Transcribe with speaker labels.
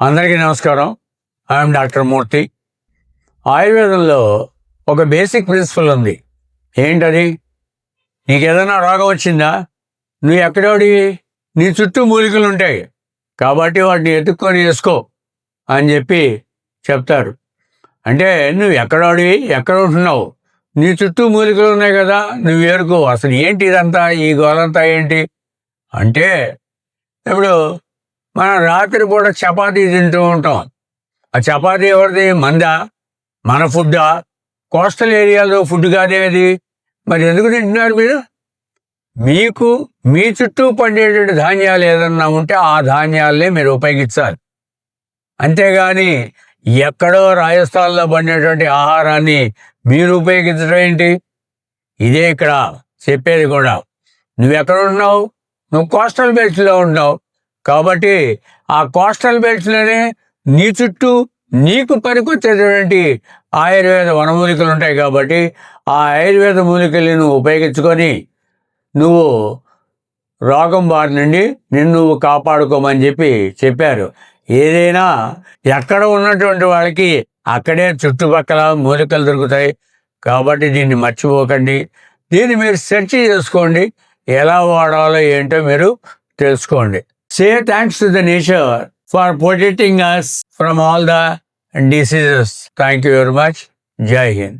Speaker 1: అందరికీ నమస్కారం. I'm doctor మూర్తి. ఆయుర్వేదంలో ఒక బేసిక్ ప్రిన్సిపల్ ఉంది. ఏంటది? నీకు ఏదైనా రోగం వచ్చిందా, నువ్వు ఎక్కడోడివి, నీ చుట్టూ మూలికలు ఉంటాయి కాబట్టి వాటిని ఎత్తుక్కొని వేసుకో అని చెప్పి చెప్తారు. అంటే నువ్వు ఎక్కడోడివి, ఎక్కడ ఉంటున్నావు, నీ చుట్టూ మూలికలు ఉన్నాయి కదా, నువ్వు ఏరుకో. అసలు ఏంటి ఇదంతా, ఈ గోలంతా ఏంటి అంటే, ఇప్పుడు మనం రాత్రిపూట చపాతీ తింటూ ఉంటాం. ఆ చపాతీ ఎవరిది? మందా? మన ఫుడ్డా? కోస్టల్ ఏరియాలో ఫుడ్ కాదేది. మరి ఎందుకు తింటున్నారు మీరు? మీకు మీ చుట్టూ పండేటువంటి ధాన్యాలు ఏదన్నా ఉంటే ఆ ధాన్యాలనే మీరు ఉపయోగించాలి. అంతేగాని ఎక్కడో రాజస్థాన్లో పండేటువంటి ఆహారాన్ని మీరు ఉపయోగించడం ఏంటి? ఇదే ఇక్కడ చెప్పేది కూడా. నువ్వెక్కడ ఉంటున్నావు? నువ్వు కోస్టల్ బెల్ట్లో ఉన్నావు కాబట్టి ఆ కోస్టల్ బెల్ట్లోనే నీ చుట్టూ నీకు పనికొచ్చేటువంటి ఆయుర్వేద వనమూలికలు ఉంటాయి కాబట్టి ఆ ఆయుర్వేద మూలికల్ని నువ్వు ఉపయోగించుకొని నువ్వు రోగం బారి నుండి నిన్ను కాపాడుకోమని చెప్పారు. ఏదైనా ఎక్కడ ఉన్నటువంటి వాళ్ళకి అక్కడే చుట్టుపక్కల మూలికలు దొరుకుతాయి కాబట్టి దీన్ని మర్చిపోకండి. దీన్ని మీరు సెర్చ్ చేసుకోండి, ఎలా వాడాలో ఏంటో మీరు తెలుసుకోండి. Say thanks to the nature for protecting us from all the diseases. Thank you very much. Jai Hind.